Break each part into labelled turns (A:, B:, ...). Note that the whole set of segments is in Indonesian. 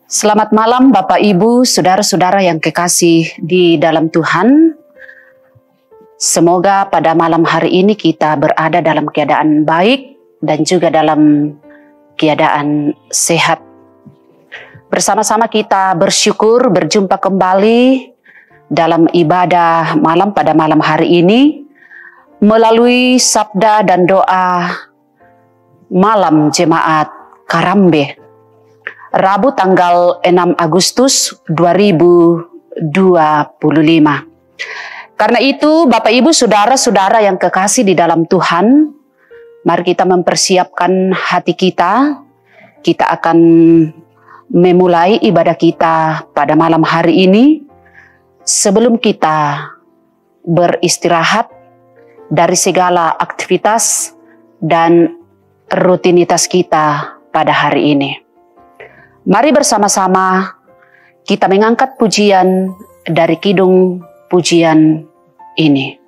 A: Selamat malam Bapak Ibu, saudara-saudara yang kekasih di dalam Tuhan. Semoga pada malam hari ini kita berada dalam keadaan baik dan juga dalam keadaan sehat. Bersama-sama kita bersyukur berjumpa kembali dalam ibadah malam pada malam hari ini melalui sabda dan doa malam jemaat Karambe. Rabu tanggal 6 Agustus 2025. Karena itu Bapak Ibu saudara-saudara yang kekasih di dalam Tuhan, mari kita mempersiapkan hati kita. Kita akan memulai ibadah kita pada malam hari ini sebelum kita beristirahat dari segala aktivitas dan rutinitas kita pada hari ini. Mari bersama-sama kita mengangkat pujian dari kidung pujian ini.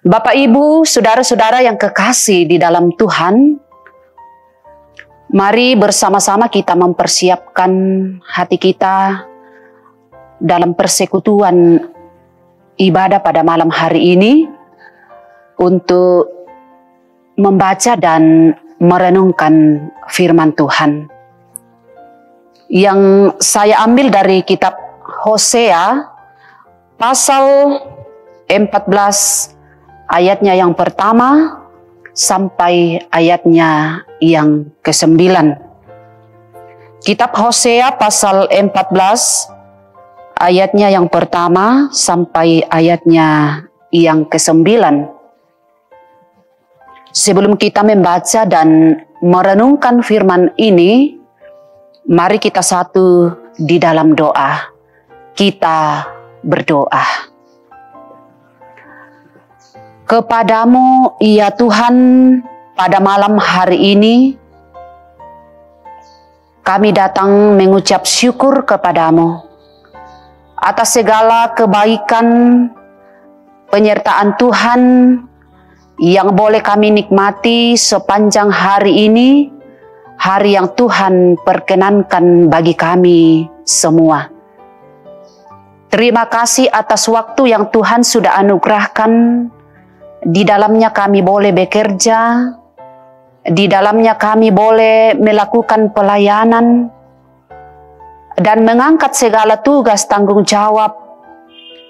A: Bapak, Ibu, saudara-saudara yang kekasih di dalam Tuhan, mari bersama-sama kita mempersiapkan hati kita dalam persekutuan ibadah pada malam hari ini untuk membaca dan merenungkan firman Tuhan. Yang saya ambil dari kitab Hosea pasal 14 ayatnya yang pertama sampai ayatnya yang ke-9. Kitab Hosea pasal 14 ayatnya yang pertama sampai ayatnya yang ke-9. Sebelum kita membaca dan merenungkan firman ini, mari kita satu di dalam doa. Kita berdoa. Kepadamu, ya Tuhan, pada malam hari ini, kami datang mengucap syukur kepadamu atas segala kebaikan penyertaan Tuhan yang boleh kami nikmati sepanjang hari ini, hari yang Tuhan perkenankan bagi kami semua. Terima kasih atas waktu yang Tuhan sudah anugerahkan. Di dalamnya kami boleh bekerja, di dalamnya kami boleh melakukan pelayanan, dan mengangkat segala tugas tanggung jawab,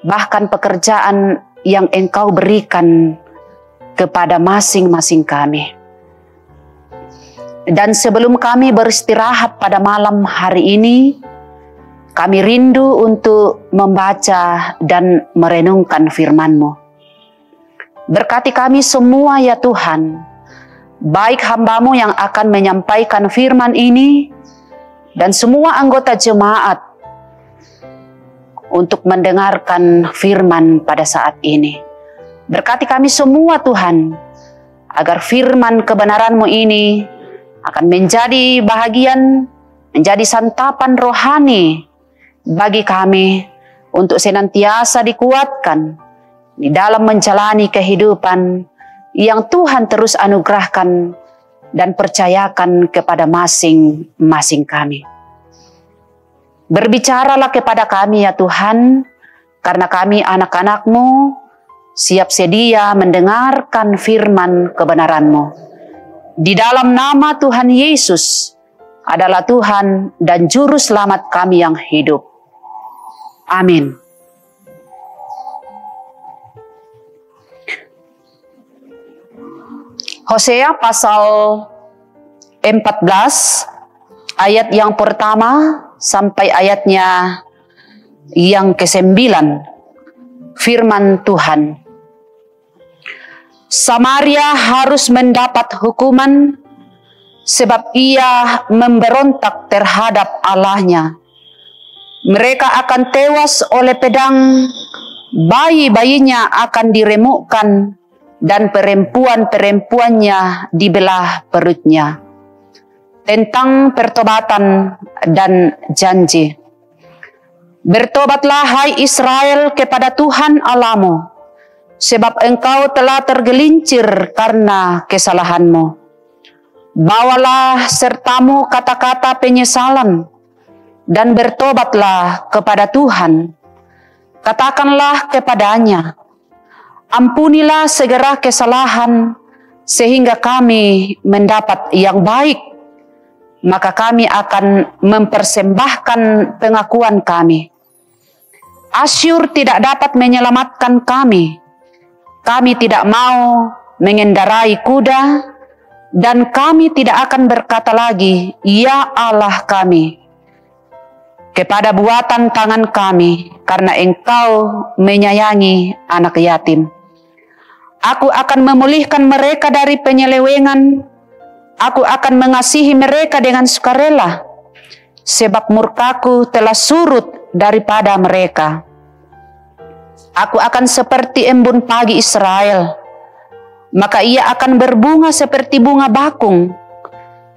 A: bahkan pekerjaan yang Engkau berikan kepada masing-masing kami. Dan sebelum kami beristirahat pada malam hari ini, kami rindu untuk membaca dan merenungkan firman-Mu. Berkati kami semua ya Tuhan, baik hamba-Mu yang akan menyampaikan firman ini, dan semua anggota jemaat untuk mendengarkan firman pada saat ini. Berkati kami semua Tuhan, agar firman kebenaran-Mu ini akan menjadi bahagian, menjadi santapan rohani bagi kami untuk senantiasa dikuatkan di dalam menjalani kehidupan yang Tuhan terus anugerahkan dan percayakan kepada masing-masing kami. Berbicaralah kepada kami ya Tuhan, karena kami anak-anak-Mu siap sedia mendengarkan firman kebenaran-Mu. Di dalam nama Tuhan Yesus adalah Tuhan dan Juru Selamat kami yang hidup. Amin. Hosea pasal 14 ayat yang pertama sampai ayatnya yang ke-9. Firman Tuhan. Samaria harus mendapat hukuman sebab ia memberontak terhadap Allahnya. Mereka akan tewas oleh pedang, bayi-bayinya akan diremukkan, dan perempuan-perempuannya dibelah perutnya. Tentang pertobatan dan janji. Bertobatlah hai Israel kepada Tuhan Allah-Mu, sebab engkau telah tergelincir karena kesalahanmu. Bawalah sertamu kata-kata penyesalan, dan bertobatlah kepada Tuhan. Katakanlah kepadanya, ampunilah segera kesalahan, sehingga kami mendapat yang baik. Maka kami akan mempersembahkan pengakuan kami. Asyur tidak dapat menyelamatkan kami. Kami tidak mau mengendarai kuda, dan kami tidak akan berkata lagi, ya Allah kami, kepada buatan tangan kami, karena Engkau menyayangi anak yatim. Aku akan memulihkan mereka dari penyelewengan. Aku akan mengasihi mereka dengan sukarela, sebab murkaku telah surut daripada mereka. Aku akan seperti embun pagi Israel, maka ia akan berbunga seperti bunga bakung,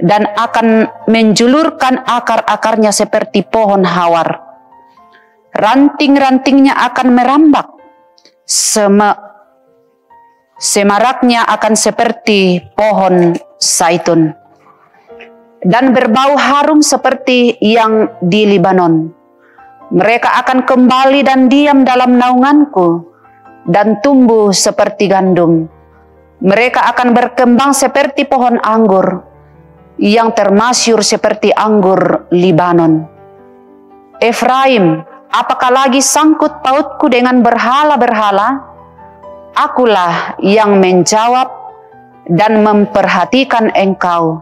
A: dan akan menjulurkan akar-akarnya seperti pohon hawar. Ranting-rantingnya akan merambak semaraknya akan seperti pohon zaitun, dan berbau harum seperti yang di Libanon. Mereka akan kembali dan diam dalam naunganku, dan tumbuh seperti gandum. Mereka akan berkembang seperti pohon anggur, yang termasyur seperti anggur Libanon. Efraim, apakah lagi sangkut pautku dengan berhala-berhala? Akulah yang menjawab dan memperhatikan engkau.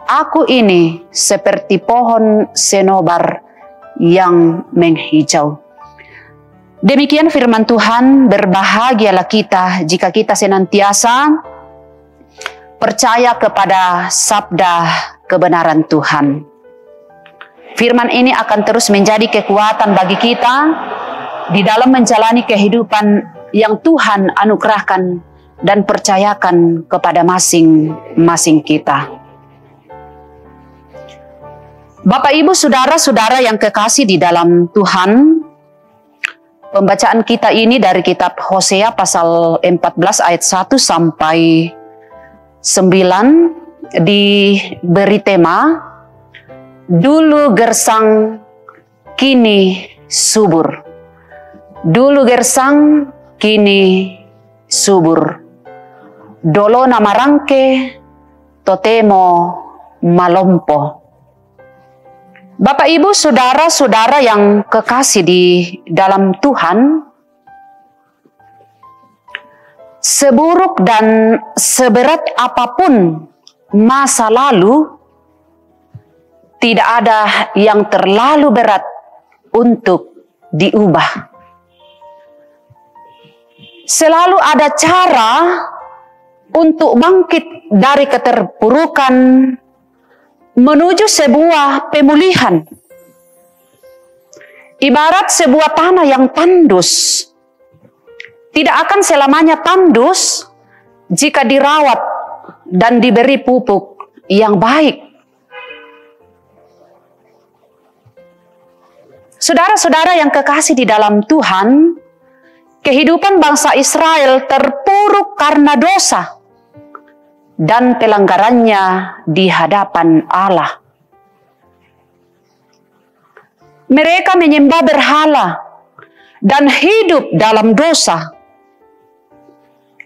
A: Aku ini seperti pohon senobar yang menghijau. Demikian firman Tuhan. Berbahagialah kita jika kita senantiasa percaya kepada sabda kebenaran Tuhan. Firman ini akan terus menjadi kekuatan bagi kita di dalam menjalani kehidupan yang Tuhan anugerahkan dan percayakan kepada masing-masing kita. Bapak, Ibu, saudara-saudara yang kekasih di dalam Tuhan, pembacaan kita ini dari kitab Hosea pasal 14 ayat 1 sampai 9 diberi tema dulu gersang kini subur. Dulu gersang kini subur. Dolo namarangke totemo malompo. Bapak, Ibu, saudara-saudara yang kekasih di dalam Tuhan, seburuk dan seberat apapun masa lalu, tidak ada yang terlalu berat untuk diubah. Selalu ada cara untuk bangkit dari keterpurukan menuju sebuah pemulihan. Ibarat sebuah tanah yang tandus, tidak akan selamanya tandus jika dirawat dan diberi pupuk yang baik. Saudara-saudara yang kekasih di dalam Tuhan, kehidupan bangsa Israel terpuruk karena dosa dan pelanggarannya di hadapan Allah. Mereka menyembah berhala dan hidup dalam dosa.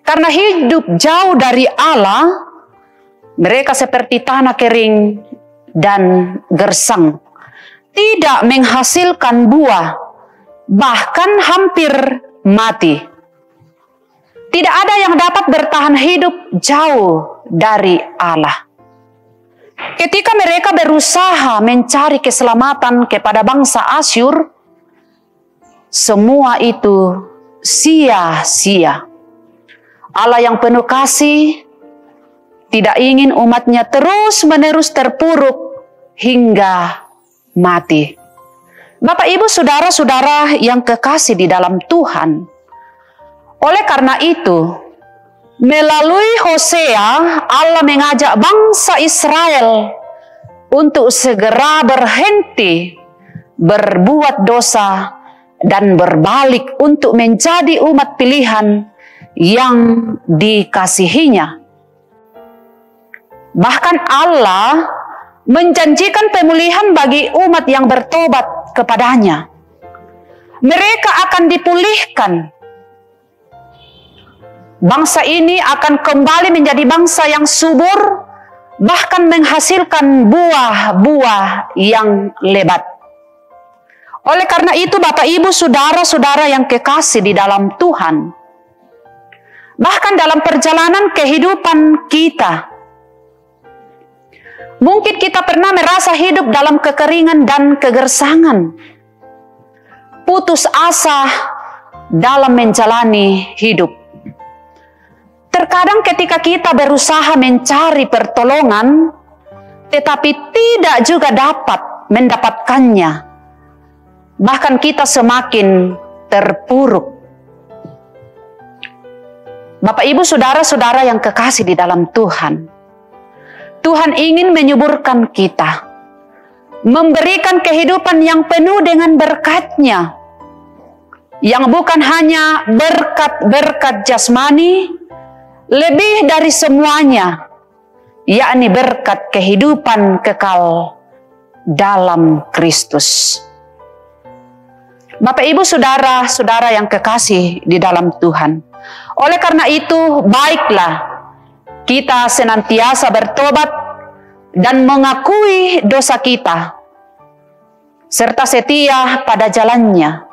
A: Karena hidup jauh dari Allah, mereka seperti tanah kering dan gersang, tidak menghasilkan buah, bahkan hampir mati. Tidak ada yang dapat bertahan hidup jauh dari Allah. Ketika mereka berusaha mencari keselamatan kepada bangsa Asyur, semua itu sia-sia. Allah yang penuh kasih tidak ingin umatnya terus-menerus terpuruk hingga mati. Bapak, Ibu, saudara-saudara yang kekasih di dalam Tuhan, oleh karena itu, melalui Hosea, Allah mengajak bangsa Israel untuk segera berhenti berbuat dosa dan berbalik untuk menjadi umat pilihan yang dikasihinya. Bahkan Allah menjanjikan pemulihan bagi umat yang bertobat kepadanya. Mereka akan dipulihkan. Bangsa ini akan kembali menjadi bangsa yang subur, bahkan menghasilkan buah-buah yang lebat. Oleh karena itu, Bapak, Ibu, saudara-saudara yang kekasih di dalam Tuhan, bahkan dalam perjalanan kehidupan kita, mungkin kita pernah merasa hidup dalam kekeringan dan kegersangan, putus asa dalam menjalani hidup. Terkadang ketika kita berusaha mencari pertolongan, tetapi tidak juga dapat mendapatkannya, bahkan kita semakin terpuruk. Bapak, Ibu, saudara-saudara yang kekasih di dalam Tuhan, Tuhan ingin menyuburkan kita, memberikan kehidupan yang penuh dengan berkat-Nya, yang bukan hanya berkat-berkat jasmani, lebih dari semuanya, yakni berkat kehidupan kekal dalam Kristus. Bapak, Ibu, saudara-saudara yang kekasih di dalam Tuhan, oleh karena itu baiklah kita senantiasa bertobat dan mengakui dosa kita, serta setia pada jalannya.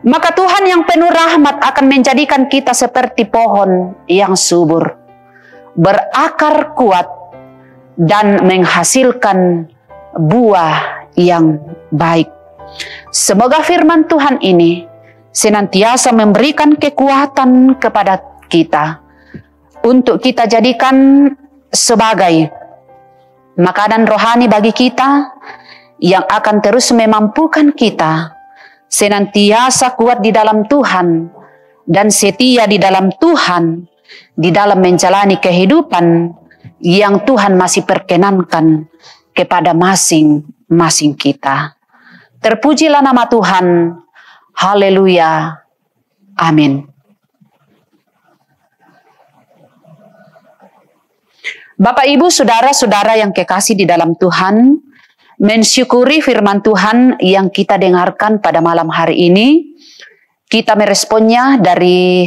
A: Maka Tuhan yang penuh rahmat akan menjadikan kita seperti pohon yang subur, berakar kuat, dan menghasilkan buah yang baik. Semoga firman Tuhan ini senantiasa memberikan kekuatan kepada kita untuk kita jadikan sebagai makanan rohani bagi kita yang akan terus memampukan kita senantiasa kuat di dalam Tuhan dan setia di dalam Tuhan di dalam menjalani kehidupan yang Tuhan masih perkenankan kepada masing-masing kita. Terpujilah nama Tuhan. Haleluya. Amin. Bapak, Ibu, saudara-saudara yang kekasih di dalam Tuhan, mensyukuri firman Tuhan yang kita dengarkan pada malam hari ini, kita meresponnya dari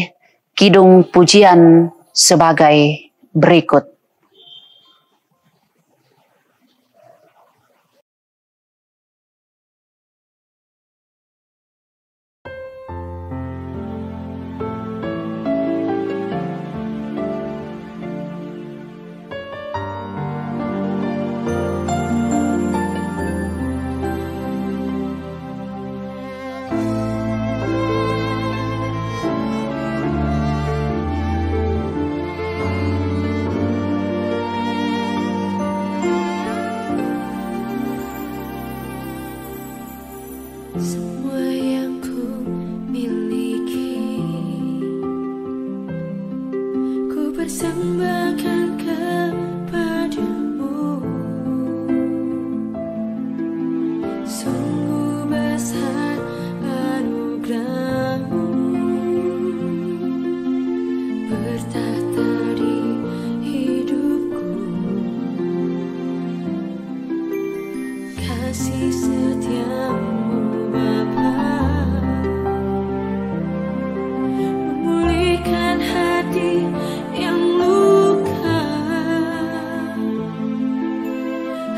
A: kidung pujian sebagai berikut.
B: Semua yang ku miliki, ku persembahkan kepadamu. Sungguh besar anugerah-Mu, bertata di hidupku. Kasih setia-Mu memulihkan hati yang luka.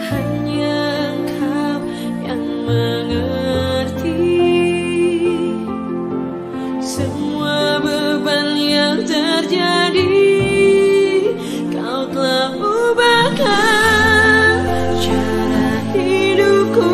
B: Hanya Engkau yang mengerti semua beban yang terjadi. Kau telah ubahkan cara hidupku.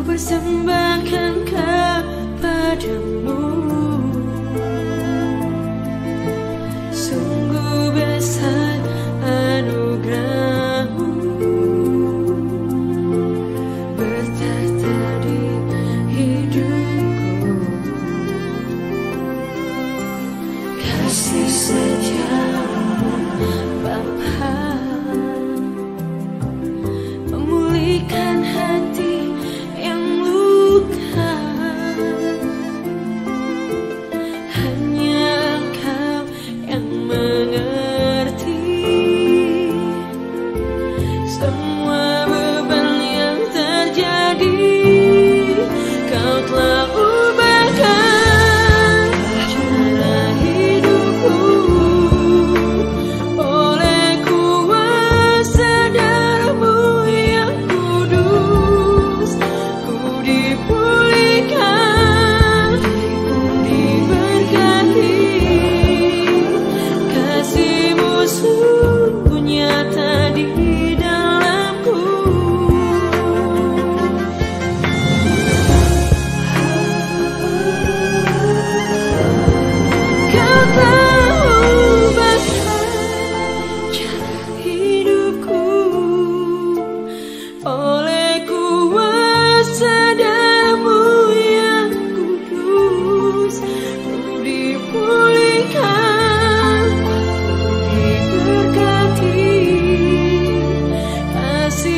B: Persembahkan kepadamu. Sungguh besar anugerah-Mu, bertata di hidupku. Kasih setia-Mu Bapa, memulihkan hati yang luka.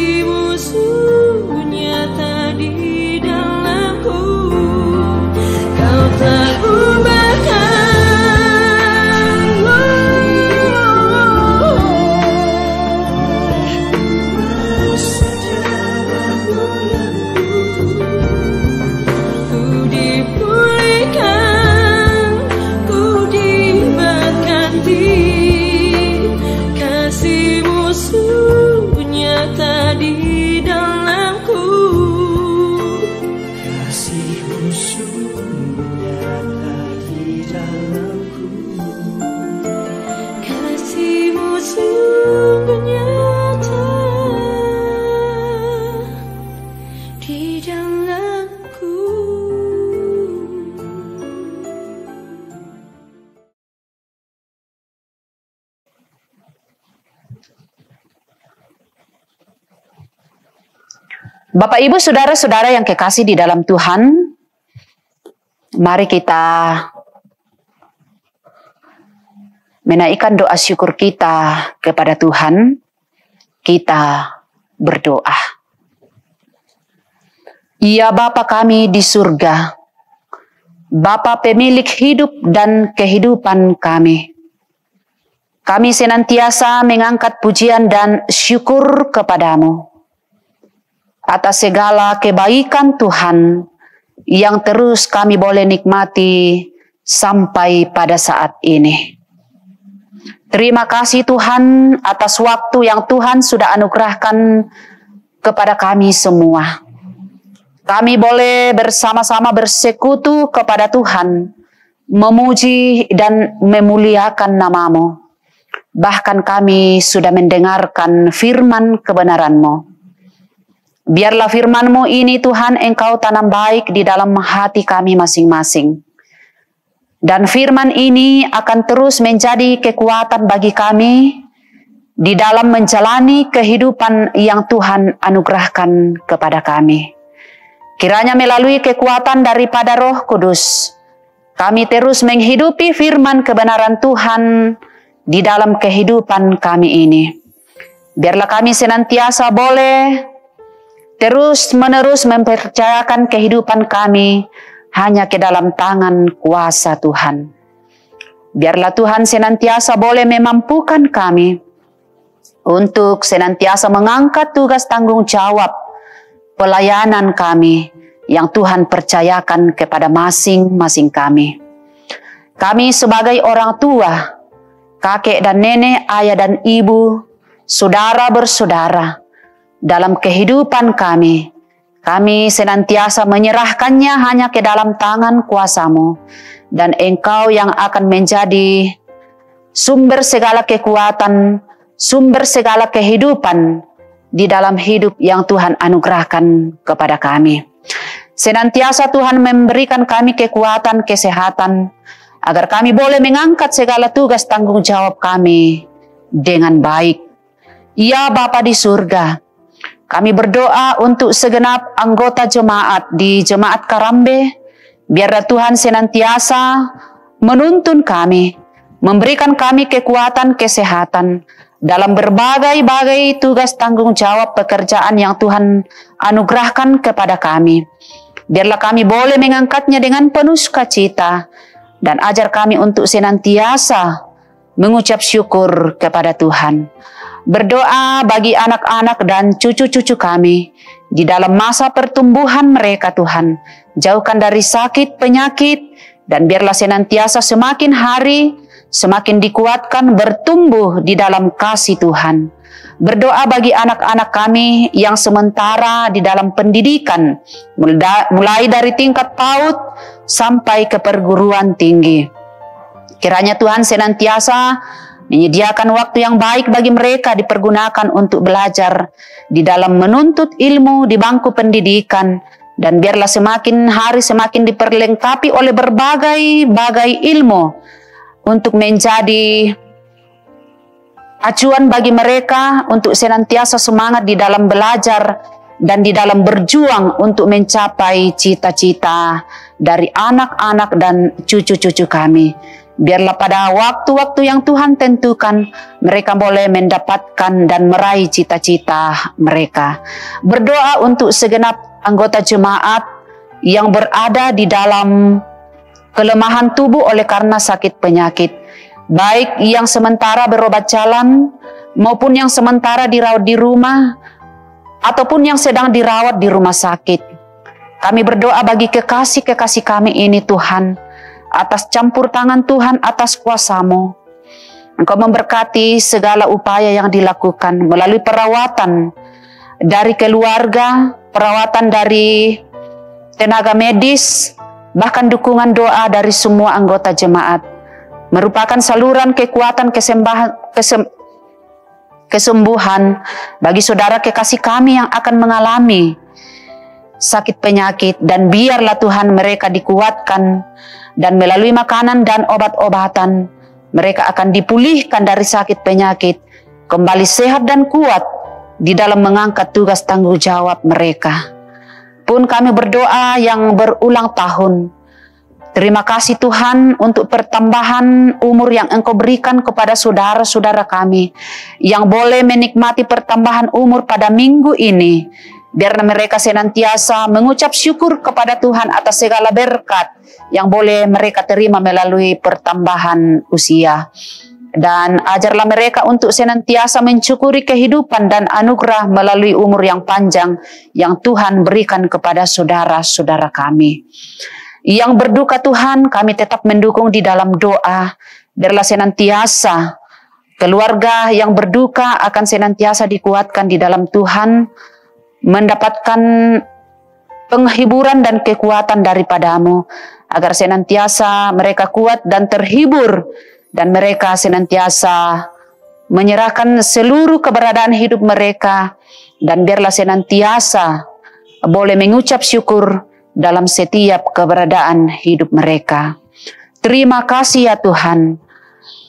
B: kasih-Mu sungguh nyata di dalamku. Kau tak ubahkan. Ku dipulihkan, ku diberkati, kasih-Mu sungguh nyata di dalamku.
C: Kasih-Mu sungguh nyata di dalamku.
B: Kasih-Mu sungguh nyata di dalamku.
A: Bapak, Ibu, Saudara-saudara yang kekasih di dalam Tuhan, mari kita menaikkan doa syukur kita kepada Tuhan. Kita berdoa. Ya Bapa kami di surga, Bapa pemilik hidup dan kehidupan kami. Kami senantiasa mengangkat pujian dan syukur kepadamu atas segala kebaikan Tuhan yang terus kami boleh nikmati sampai pada saat ini. Terima kasih Tuhan atas waktu yang Tuhan sudah anugerahkan kepada kami semua. Kami boleh bersama-sama bersekutu kepada Tuhan, memuji dan memuliakan nama-Mu. Bahkan kami sudah mendengarkan firman kebenaran-Mu. Biarlah firman-Mu ini Tuhan Engkau tanam baik di dalam hati kami masing-masing. Dan firman ini akan terus menjadi kekuatan bagi kami di dalam menjalani kehidupan yang Tuhan anugerahkan kepada kami. Kiranya melalui kekuatan daripada Roh Kudus, kami terus menghidupi firman kebenaran Tuhan di dalam kehidupan kami ini. Biarlah kami senantiasa boleh terus-menerus mempercayakan kehidupan kami hanya ke dalam tangan kuasa Tuhan. Biarlah Tuhan senantiasa boleh memampukan kami untuk senantiasa mengangkat tugas tanggung jawab pelayanan kami yang Tuhan percayakan kepada masing-masing kami. Kami sebagai orang tua, kakek dan nenek, ayah dan ibu, saudara bersaudara, dalam kehidupan kami senantiasa menyerahkannya hanya ke dalam tangan kuasa-Mu, dan Engkau yang akan menjadi sumber segala kekuatan, sumber segala kehidupan di dalam hidup yang Tuhan anugerahkan kepada kami. Senantiasa Tuhan memberikan kami kekuatan, kesehatan, agar kami boleh mengangkat segala tugas tanggung jawab kami dengan baik. Ya Bapa di surga, kami berdoa untuk segenap anggota jemaat di Jemaat Karambe. Biarlah Tuhan senantiasa menuntun kami, memberikan kami kekuatan, kesehatan dalam berbagai-bagai tugas tanggung jawab pekerjaan yang Tuhan anugerahkan kepada kami. Biarlah kami boleh mengangkatnya dengan penuh sukacita, dan ajar kami untuk senantiasa mengucap syukur kepada Tuhan. Berdoa bagi anak-anak dan cucu-cucu kami di dalam masa pertumbuhan mereka Tuhan. Jauhkan dari sakit, penyakit, dan biarlah senantiasa semakin hari semakin dikuatkan bertumbuh di dalam kasih Tuhan. Berdoa bagi anak-anak kami yang sementara di dalam pendidikan, mulai dari tingkat PAUD sampai ke perguruan tinggi. Kiranya Tuhan senantiasa menyediakan waktu yang baik bagi mereka dipergunakan untuk belajar di dalam menuntut ilmu di bangku pendidikan, dan biarlah semakin hari semakin diperlengkapi oleh berbagai ilmu untuk menjadi acuan bagi mereka untuk senantiasa semangat di dalam belajar dan di dalam berjuang untuk mencapai cita-cita dari anak-anak dan cucu-cucu kami. Biarlah pada waktu-waktu yang Tuhan tentukan, mereka boleh mendapatkan dan meraih cita-cita mereka. Berdoa untuk segenap anggota jemaat yang berada di dalam kelemahan tubuh oleh karena sakit penyakit, baik yang sementara berobat jalan maupun yang sementara dirawat di rumah ataupun yang sedang dirawat di rumah sakit. Kami berdoa bagi kekasih-kekasih kami ini Tuhan, atas campur tangan Tuhan, atas kuasa-Mu. Engkau memberkati segala upaya yang dilakukan melalui perawatan dari keluarga, perawatan dari tenaga medis, bahkan dukungan doa dari semua anggota jemaat. Merupakan saluran kekuatan kesembuhan bagi saudara kekasih kami yang akan mengalami sakit penyakit, dan biarlah Tuhan mereka dikuatkan dan melalui makanan dan obat-obatan mereka akan dipulihkan dari sakit penyakit, kembali sehat dan kuat di dalam mengangkat tugas tanggung jawab mereka. Pun kami berdoa yang berulang tahun. Terima kasih Tuhan untuk pertambahan umur yang Engkau berikan kepada saudara-saudara kami yang boleh menikmati pertambahan umur pada minggu ini. Biar mereka senantiasa mengucap syukur kepada Tuhan atas segala berkat yang boleh mereka terima melalui pertambahan usia. Dan ajarlah mereka untuk senantiasa mensyukuri kehidupan dan anugerah melalui umur yang panjang yang Tuhan berikan kepada saudara-saudara kami. Yang berduka Tuhan, kami tetap mendukung di dalam doa. Biarlah senantiasa keluarga yang berduka akan senantiasa dikuatkan di dalam Tuhan, mendapatkan penghiburan dan kekuatan daripada-Mu, agar senantiasa mereka kuat dan terhibur, dan mereka senantiasa menyerahkan seluruh keberadaan hidup mereka, dan biarlah senantiasa boleh mengucap syukur dalam setiap keberadaan hidup mereka. Terima kasih ya Tuhan.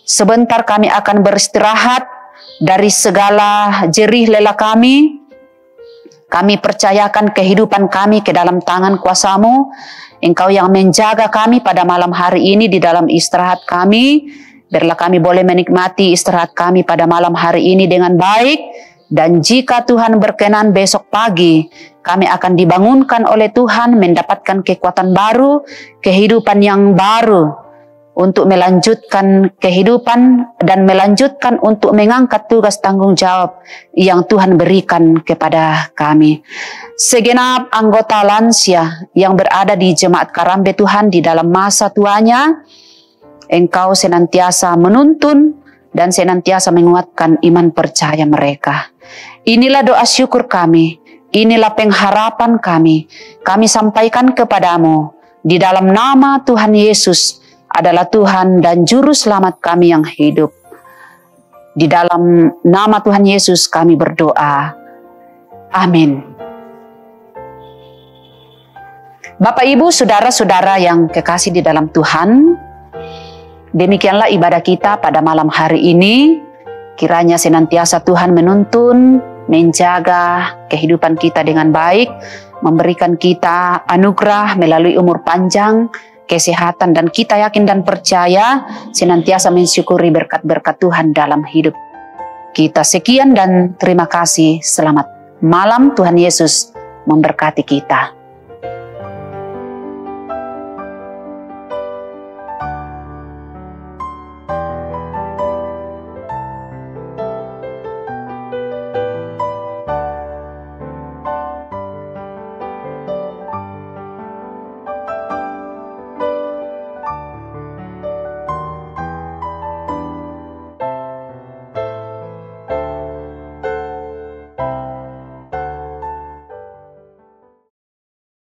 A: Sebentar kami akan beristirahat dari segala jerih lelah kami. Kami percayakan kehidupan kami ke dalam tangan kuasa-Mu. Engkau yang menjaga kami pada malam hari ini di dalam istirahat kami. Biarlah kami boleh menikmati istirahat kami pada malam hari ini dengan baik. Dan jika Tuhan berkenan besok pagi, kami akan dibangunkan oleh Tuhan mendapatkan kekuatan baru, kehidupan yang baru, untuk melanjutkan kehidupan dan melanjutkan untuk mengangkat tugas tanggung jawab yang Tuhan berikan kepada kami. Segenap anggota lansia yang berada di Jemaat Karambe Tuhan di dalam masa tuanya, Engkau senantiasa menuntun dan senantiasa menguatkan iman percaya mereka. Inilah doa syukur kami, inilah pengharapan kami. Kami sampaikan kepadamu di dalam nama Tuhan Yesus adalah Tuhan dan Juru Selamat kami yang hidup. Di dalam nama Tuhan Yesus kami berdoa. Amin. Bapak, Ibu, saudara-saudara yang kekasih di dalam Tuhan, demikianlah ibadah kita pada malam hari ini. Kiranya senantiasa Tuhan menuntun, menjaga kehidupan kita dengan baik, memberikan kita anugerah melalui umur panjang, kesehatan, dan kita yakin dan percaya senantiasa mensyukuri berkat-berkat Tuhan dalam hidup kita. Sekian dan terima kasih. Selamat malam, Tuhan Yesus memberkati kita.